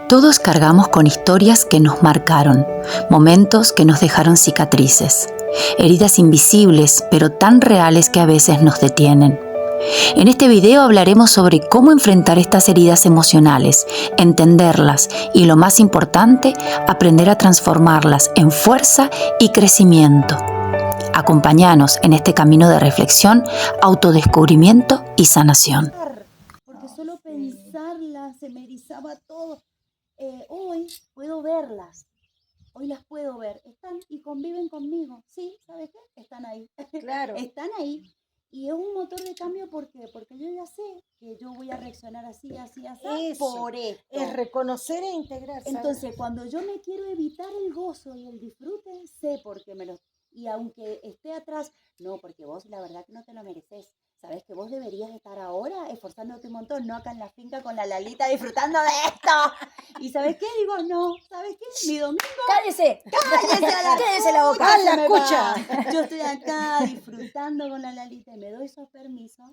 Todos cargamos con historias que nos marcaron, momentos que nos dejaron cicatrices, heridas invisibles pero tan reales que a veces nos detienen. En este video hablaremos sobre cómo enfrentar estas heridas emocionales, entenderlas y, lo más importante, aprender a transformarlas en fuerza y crecimiento. Acompáñanos en este camino de reflexión, autodescubrimiento y sanación. Porque solo pensarlas se me erizaba todo. Hoy puedo verlas, hoy las puedo ver, están y conviven conmigo. Sí, ¿sabes qué? Están ahí. Claro. Están ahí. Y es un motor de cambio, ¿por qué? Porque yo ya sé que yo voy a reaccionar así, así, así, por esto. Es reconocer e integrar, ¿sabes? Entonces, cuando yo me quiero evitar el gozo y el disfrute, sé por qué me lo... Y aunque esté atrás, no, porque vos la verdad que no te lo mereces. Sabes que vos deberías estar ahora esforzándote un montón, no acá en la finca con la Lalita disfrutando de esto. ¿Y sabes qué? Digo, no, ¿sabes qué? Mi domingo... ¡Cállese! ¡Cállese la boca! ¡Hala, Se me escucha! va. Yo estoy acá disfrutando con la Lalita y me doy esos permisos.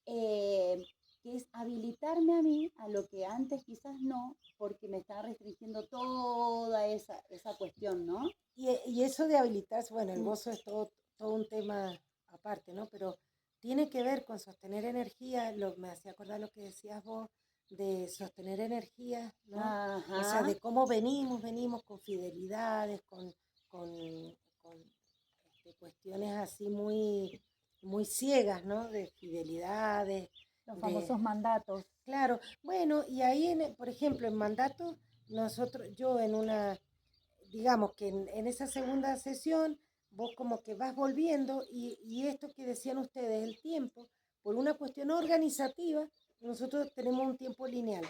Que es habilitarme a mí a lo que antes quizás no, porque me está restringiendo toda esa cuestión, ¿no? Y eso de habilitarse, bueno, el gozo es todo un tema aparte, ¿no? Pero tiene que ver con sostener energía, me hacía acordar lo que decías vos, de sostener energía, ¿no? Ajá. O sea, de cómo venimos con fidelidades, con cuestiones así muy ciegas, ¿no? De fidelidades. Los famosos mandatos. Claro, bueno, y ahí, por ejemplo, en mandato, yo digamos que en esa segunda sesión, vos como que vas volviendo y esto que decían ustedes, el tiempo, por una cuestión organizativa, nosotros tenemos un tiempo lineal,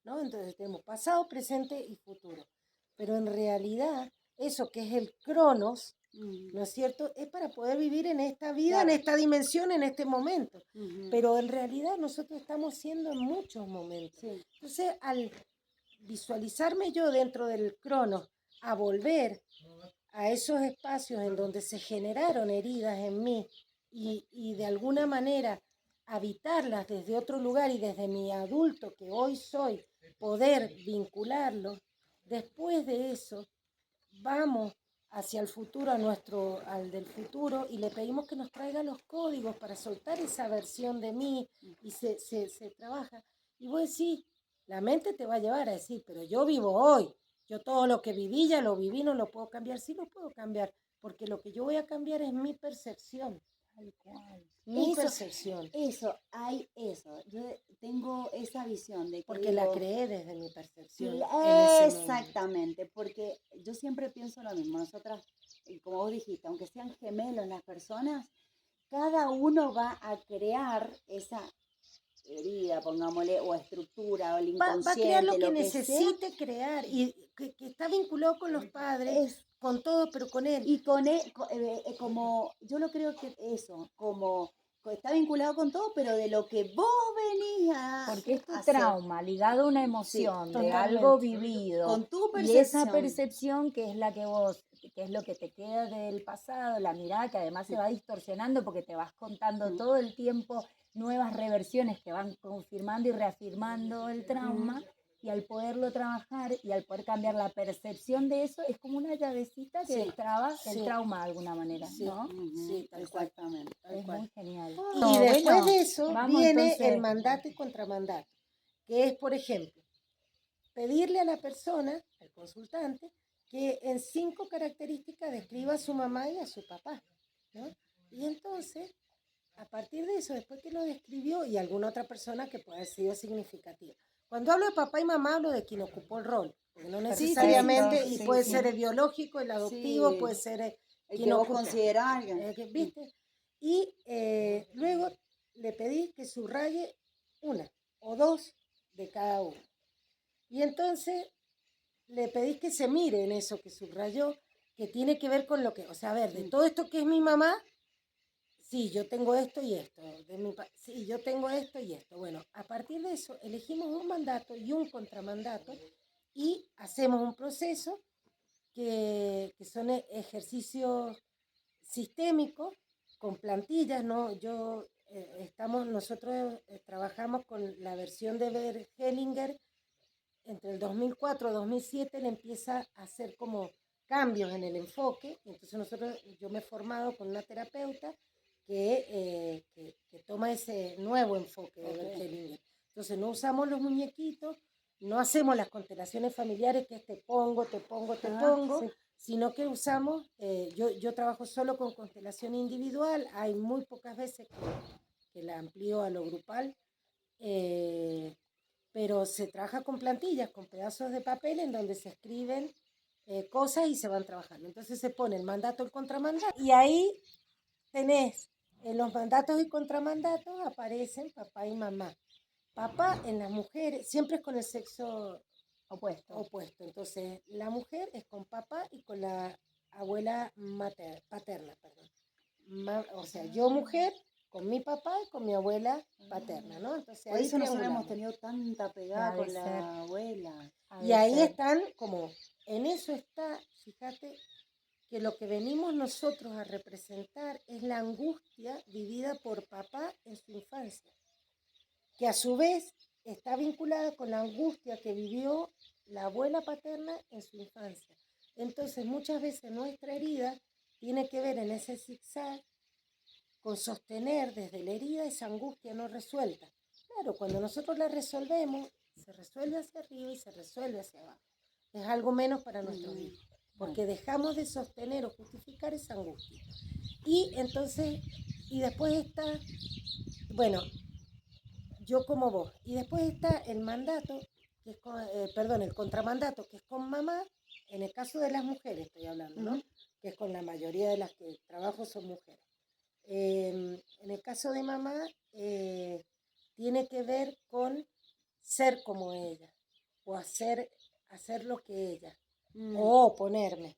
¿no? Entonces tenemos pasado, presente y futuro. Pero en realidad, eso que es el cronos, ¿no es cierto? Es para poder vivir en esta vida, claro, en esta dimensión, en este momento. Pero en realidad nosotros estamos siendo en muchos momentos. Sí. Entonces, al visualizarme yo dentro del cronos, a volver a esos espacios en donde se generaron heridas en mí y de alguna manera habitarlas desde otro lugar y desde mi adulto que hoy soy, poder vincularlos, después de eso vamos hacia el futuro, al del futuro, y le pedimos que nos traiga los códigos para soltar esa versión de mí, y se trabaja. Y vos decís, la mente te va a llevar a decir, pero yo vivo hoy, yo todo lo que viví ya lo viví, no lo puedo cambiar. Sí lo puedo cambiar, porque lo que yo voy a cambiar es mi percepción. Tal cual. Mi percepción. Yo tengo esa visión de que porque digo, la creé desde mi percepción. Exactamente, porque yo siempre pienso lo mismo. Nosotras, como vos dijiste, aunque sean gemelos las personas, cada uno va a crear esa herida, pongámosle, o estructura, o el inconsciente, va a crear lo que sea, necesite crear, y que está vinculado con los padres, con todo, pero con él. Y con él, como, yo lo creo que eso, como está vinculado con todo, pero de lo que vos venís a porque es tu hacer. trauma ligado a una emoción, Sí, de totalmente. algo vivido, con tu y esa percepción. percepción que es la que vos, que es lo que te queda del pasado, la mirada que además se va distorsionando porque te vas contando todo el tiempo nuevas reversiones que van confirmando y reafirmando el trauma. Y al poderlo trabajar y al poder cambiar la percepción de eso, es como una llavecita que destraba el trauma de alguna manera, ¿no? Sí, exactamente. Es muy genial. Y después de eso viene entonces el mandato y contramandato, que es, por ejemplo, pedirle a la persona, al consultante, que en 5 características describa a su mamá y a su papá, ¿no? Y entonces, a partir de eso, después que lo describió, y alguna otra persona que pueda haber sido significativa. Cuando hablo de papá y mamá, hablo de quien ocupó el rol, porque no necesariamente, y puede ser el biológico, el adoptivo, puede ser el quien que vos ocupe. considerás. ¿Viste? Y luego le pedí que subraye una o dos de cada uno. Y entonces le pedí que se mire en eso que subrayó, que tiene que ver con lo que, o sea, a ver, de todo esto que es mi mamá, sí, yo tengo esto y esto. Sí, yo tengo esto y esto. Bueno, a partir de eso elegimos un mandato y un contramandato y hacemos un proceso que son ejercicios sistémicos con plantillas, ¿no? Nosotros trabajamos con la versión de Bert Hellinger, entre el 2004 y 2007 él empieza a hacer como cambios en el enfoque. Entonces yo me he formado con una terapeuta que toma ese nuevo enfoque de Bergelinger. Entonces no usamos los muñequitos, no hacemos las constelaciones familiares que es te pongo, Sí. sino que usamos, yo trabajo solo con constelación individual, hay muy pocas veces que la amplío a lo grupal, pero se trabaja con plantillas, con pedazos de papel en donde se escriben cosas y se van trabajando. Entonces se pone el mandato, el contramandato, y ahí tenés, en los mandatos y contramandatos aparecen papá y mamá. Papá en las mujeres, siempre es con el sexo opuesto. Entonces, la mujer es con papá y con la abuela paterna, perdón. O sea, yo mujer con mi papá y con mi abuela paterna, ¿no? Entonces, Por ahí eso nosotros hemos triangulamos. tenido tanta pegada Ha de con ser. la abuela. Y ahí están como, en eso está, fíjate, que lo que venimos nosotros a representar es la angustia vivida por papá en su infancia, que a su vez está vinculada con la angustia que vivió la abuela paterna en su infancia. Entonces, muchas veces nuestra herida tiene que ver en ese zigzag con sostener desde la herida esa angustia no resuelta. Claro, cuando nosotros la resolvemos, se resuelve hacia arriba y se resuelve hacia abajo. Es algo menos para nuestros hijos, porque dejamos de sostener o justificar esa angustia. Y entonces, y después está, bueno, yo como vos, y después está el mandato, que es el contramandato, que es con mamá, en el caso de las mujeres estoy hablando, ¿no? Que es con la mayoría de las que trabajo son mujeres. En el caso de mamá, tiene que ver con ser como ella, o hacer lo que ella, o oponerme.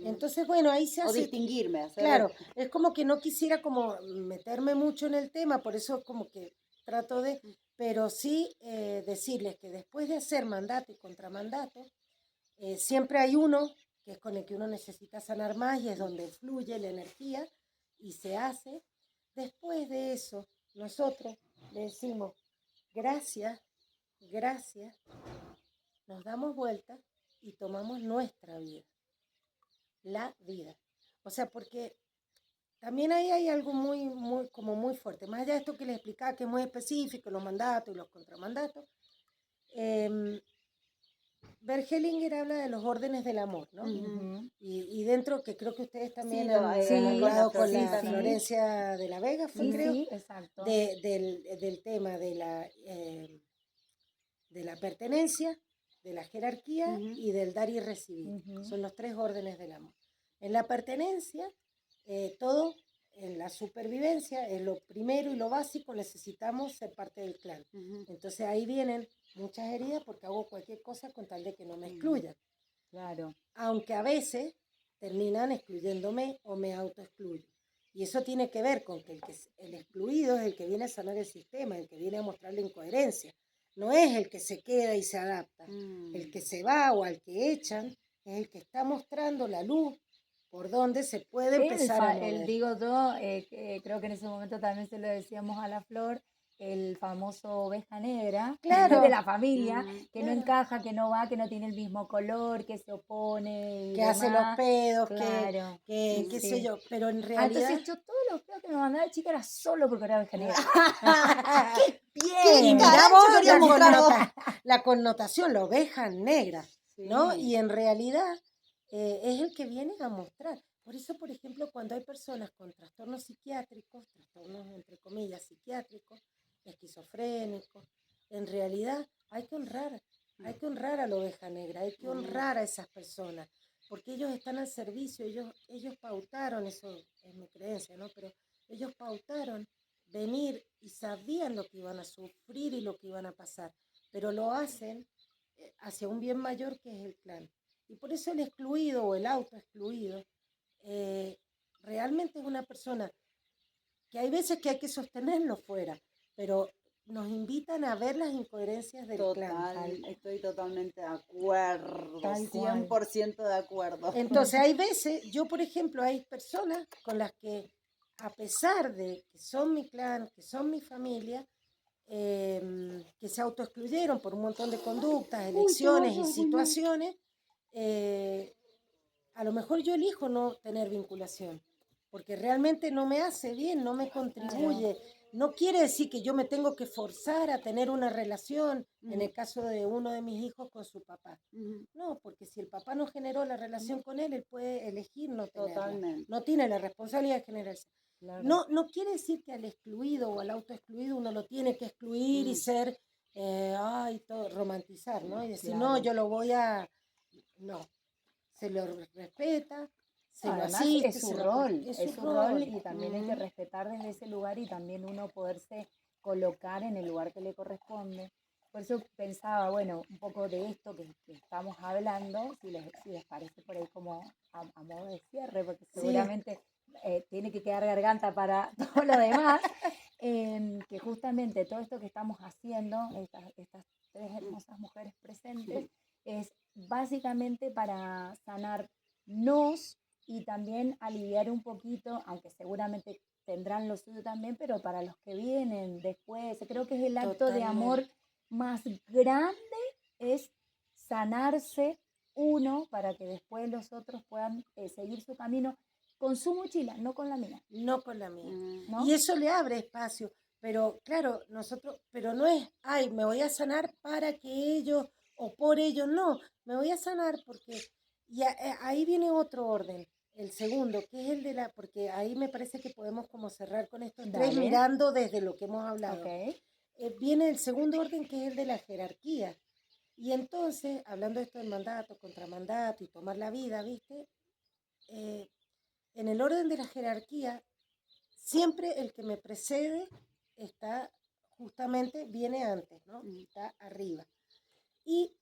Entonces, bueno, ahí se hace... O distinguirme. Claro, es como que no quisiera como meterme mucho en el tema, por eso como que trato de... Pero sí decirles que después de hacer mandato y contramandato, siempre hay uno que es con el que uno necesita sanar más y es donde fluye la energía y se hace. Después de eso, nosotros le decimos gracias, gracias, nos damos vuelta y tomamos nuestra vida, la vida. O sea, porque también ahí hay algo como muy fuerte. Más allá de esto que les explicaba, que es muy específico, los mandatos y los contramandatos, Bergelinger habla de los órdenes del amor, ¿no? Y dentro, que creo que ustedes también Sí, han hablado con la Florcita, Florencia de la Vega, creo, Sí, exacto. del tema de la pertenencia, de la jerarquía y del dar y recibir. Son los 3 órdenes del amor. En la pertenencia, todo en la supervivencia es lo primero y lo básico, necesitamos ser parte del clan. Entonces ahí vienen muchas heridas porque hago cualquier cosa con tal de que no me excluyan. Claro. Aunque a veces terminan excluyéndome o me autoexcluyo. Y eso tiene que ver con que el excluido es el que viene a sanar el sistema, el que viene a mostrar la incoherencia. No es el que se queda y se adapta. El que se va o al que echan es el que está mostrando la luz por donde se puede empezar a mover. Digo yo, creo que en ese momento también se lo decíamos a la Flor, el famoso oveja negra Claro. de la familia, que no Claro. encaja, que no va, que no tiene el mismo color, que se opone y Que hace los demás. pedos, Claro. qué Sí. sé yo, pero en realidad... Entonces yo todos los pedos que me mandaba de chica era solo porque era oveja negra. ¡Qué ¿Qué bien! carajo Mirá vos quería mostrar la connotación, la oveja negra, ¿no? Sí. Y en realidad es el que viene a mostrar. Por eso, por ejemplo, cuando hay personas con trastornos psiquiátricos, trastornos entre comillas psiquiátricos, esquizofrénicos, en realidad hay que honrar a la oveja negra, hay que honrar a esas personas, porque ellos están al servicio, ellos pautaron, eso es mi creencia, ¿no? Pero ellos pautaron venir y sabían lo que iban a sufrir y lo que iban a pasar, pero lo hacen hacia un bien mayor que es el clan. Y por eso el excluido o el autoexcluido realmente es una persona que hay veces que hay que sostenerlo fuera, pero nos invitan a ver las incoherencias del clan. Estoy totalmente de acuerdo, Tal cual. 100% de acuerdo. Entonces hay veces, yo por ejemplo, hay personas con las que a pesar de que son mi clan, que son mi familia, que se autoexcluyeron por un montón de conductas, elecciones y situaciones, a lo mejor yo elijo no tener vinculación, porque realmente no me hace bien, no me contribuye. No quiere decir que yo me tengo que forzar a tener una relación, en el caso de uno de mis hijos, con su papá. No, porque si el papá no generó la relación con él puede elegir no tenerla. Totalmente. No tiene la responsabilidad de generarse. Claro. No quiere decir que al excluido o al autoexcluido uno lo tiene que excluir y ser, todo, romantizar, ¿no? Y decir, Claro. no, yo lo voy a... No, se lo respeta, se lo Además asiste. es su se lo rol, es es su su rol rol. y también hay que respetar desde ese lugar y también uno poderse colocar en el lugar que le corresponde. Por eso pensaba, bueno, un poco de esto que estamos hablando, si les parece por ahí como a modo de cierre, porque Sí. seguramente tiene que quedar garganta para todo lo demás, que justamente todo esto que estamos haciendo, estas tres hermosas mujeres presentes, es básicamente para sanarnos y también aliviar un poquito, aunque seguramente tendrán lo suyo también, pero para los que vienen después, creo que es el acto de amor más grande, es sanarse uno para que después los otros puedan seguir su camino con su mochila, no con la mía. No con la mía. ¿No? Y eso le abre espacio. Pero claro, pero no es, ay, me voy a sanar para que ellos o por ellos, no, me voy a sanar porque, ahí viene otro orden, el segundo, que es el de porque ahí me parece que podemos como cerrar con estos tres Dale. mirando desde lo que hemos hablado. Ok. Viene el segundo orden, que es el de la jerarquía. Y entonces, hablando de esto del mandato, contramandato y tomar la vida, ¿viste? En el orden de la jerarquía, siempre el que me precede está justamente, viene antes, ¿no? Está arriba. Y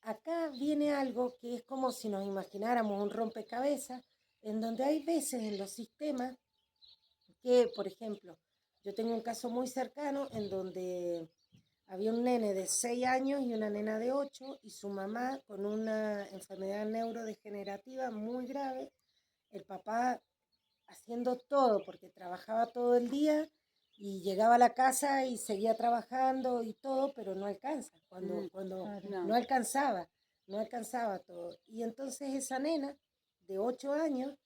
acá viene algo que es como si nos imagináramos un rompecabezas, en donde hay veces en los sistemas que, por ejemplo, yo tengo un caso muy cercano en donde había un nene de 6 años y una nena de 8 y su mamá con una enfermedad neurodegenerativa muy grave, el papá haciendo todo porque trabajaba todo el día y llegaba a la casa y seguía trabajando y todo, pero no alcanza, cuando Claro. no alcanzaba todo. Y entonces esa nena de 8 años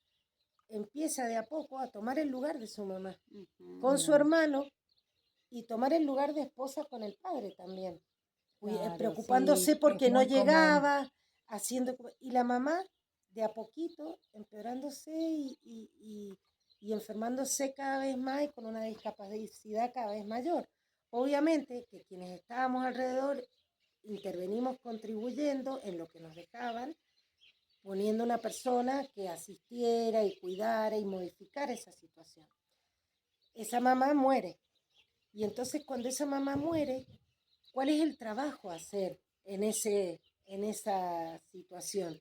empieza de a poco a tomar el lugar de su mamá con su hermano y tomar el lugar de esposa con el padre también, Claro, preocupándose sí, porque es no muy común. llegaba, y la mamá de a poquito empeorándose y enfermándose cada vez más y con una discapacidad cada vez mayor. Obviamente que quienes estábamos alrededor intervenimos contribuyendo en lo que nos dejaban, poniendo una persona que asistiera y cuidara y modificara esa situación. Esa mamá muere. Y entonces cuando esa mamá muere, ¿cuál es el trabajo a hacer en esa situación?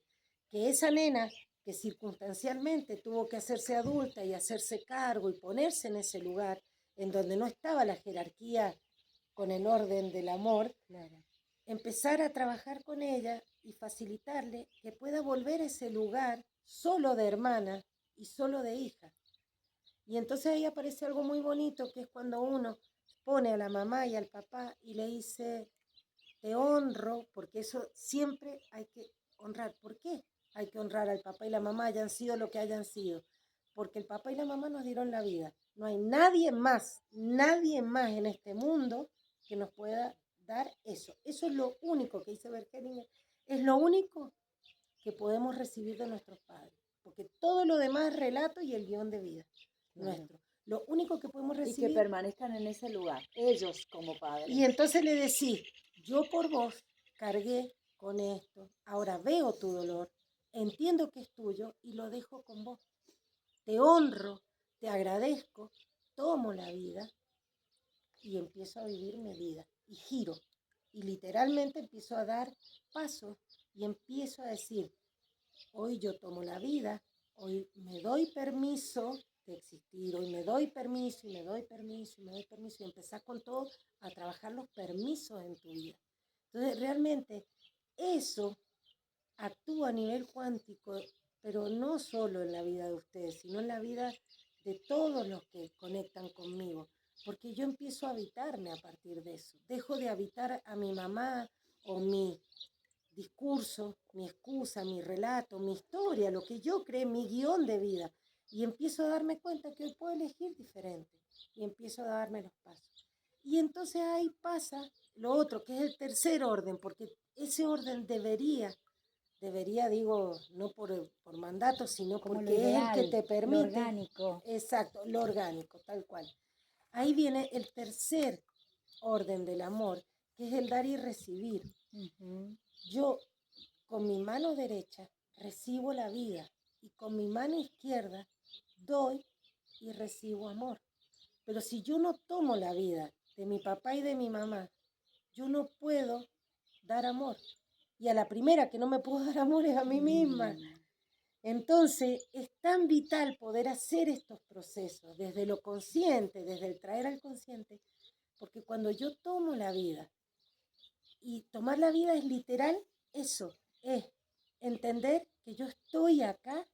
Que esa nena que circunstancialmente tuvo que hacerse adulta y hacerse cargo y ponerse en ese lugar en donde no estaba la jerarquía con el orden del amor, Claro. empezar a trabajar con ella y facilitarle que pueda volver a ese lugar solo de hermana y solo de hija. Y entonces ahí aparece algo muy bonito, que es cuando uno pone a la mamá y al papá y le dice, te honro, porque eso siempre hay que honrar. ¿Por qué hay que honrar al papá y la mamá, hayan sido lo que hayan sido? Porque el papá y la mamá nos dieron la vida. No hay nadie más en este mundo que nos pueda dar eso. Eso es lo único que dice Bergelinger, es lo único que podemos recibir de nuestros padres. Porque todo lo demás es relato y el guión de vida nuestro. Lo único que podemos recibir... Y que permanezcan en ese lugar, ellos como padres. Y entonces le decís, yo por vos cargué con esto, ahora veo tu dolor, entiendo que es tuyo y lo dejo con vos. Te honro, te agradezco, tomo la vida y empiezo a vivir mi vida. Y giro. Y literalmente empiezo a dar pasos y empiezo a decir, hoy yo tomo la vida, hoy me doy permiso de existir, hoy me doy permiso y me doy permiso y me doy permiso y empezás con todo a trabajar los permisos en tu vida. Entonces realmente eso actúa a nivel cuántico, pero no solo en la vida de ustedes, sino en la vida de todos los que conectan conmigo. porque yo empiezo a habitarme a partir de eso. Dejo de habitar a mi mamá o mi discurso, mi excusa, mi relato, mi historia, lo que yo creé, mi guión de vida. Y empiezo a darme cuenta que hoy puedo elegir diferente. Y empiezo a darme los pasos. Y entonces ahí pasa lo otro, que es el tercer orden, porque ese orden debería, digo, no por mandato, sino Como porque lo es el que ideal, te lo permite. orgánico. Exacto, lo orgánico, tal cual. Ahí viene el tercer orden del amor, que es el dar y recibir. Ujú. Yo con mi mano derecha recibo la vida y con mi mano izquierda doy y recibo amor. Pero si yo no tomo la vida de mi papá y de mi mamá, yo no puedo dar amor. Y a la primera que no me puedo dar amor es a mí misma. Entonces es tan vital poder hacer estos procesos desde lo consciente, desde el traer al consciente, porque cuando yo tomo la vida, y tomar la vida es literal eso, es entender que yo estoy acá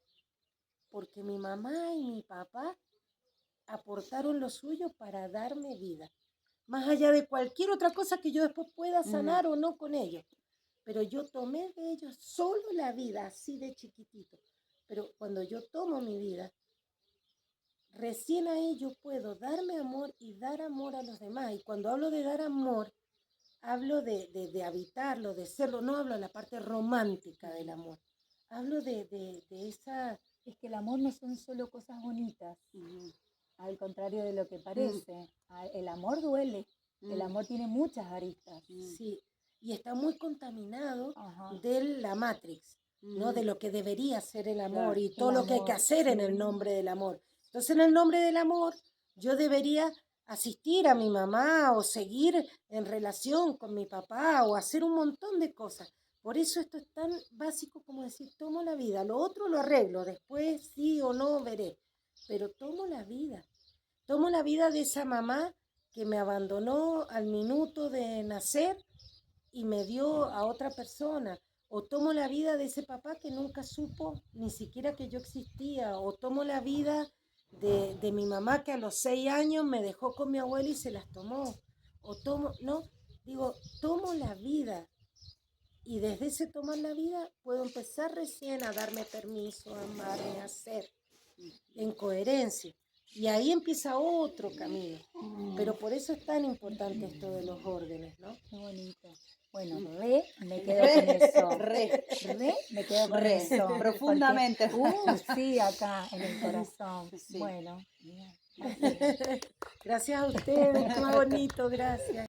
porque mi mamá y mi papá aportaron lo suyo para darme vida. Más allá de cualquier otra cosa que yo después pueda sanar o no con ellos. Pero yo tomé de ellos solo la vida, así de chiquitito. Pero cuando yo tomo mi vida, recién ahí yo puedo darme amor y dar amor a los demás. Y cuando hablo de dar amor, hablo de habitarlo, de serlo. No hablo de la parte romántica del amor. Hablo de esa... Es que el amor no son solo cosas bonitas, al contrario de lo que parece. El amor duele, el amor tiene muchas aristas. Sí, y está muy contaminado Ajá. de la Matrix, ¿no? De lo que debería ser el amor Claro, y todo el lo que hay que amor, hacer en sí. el nombre del amor. Entonces, en el nombre del amor, yo debería asistir a mi mamá o seguir en relación con mi papá o hacer un montón de cosas. Por eso esto es tan básico como decir, tomo la vida, lo otro lo arreglo, después sí o no veré, pero tomo la vida. Tomo la vida de esa mamá que me abandonó al minuto de nacer y me dio a otra persona. O tomo la vida de ese papá que nunca supo ni siquiera que yo existía. O tomo la vida de mi mamá que a los 6 años me dejó con mi abuela y se las tomó. O tomo, no, digo, tomo la vida. Y desde ese tomar la vida puedo empezar recién a darme permiso, a amarme, a ser en coherencia. Y ahí empieza otro camino. Pero por eso es tan importante esto de los órdenes, ¿no? Qué bonito. Bueno, me quedo con eso. Re. Me quedo con Re, eso. profundamente. Porque, sí, acá en el corazón. Sí. Bueno, mira. Gracias a ustedes, qué bonito, gracias.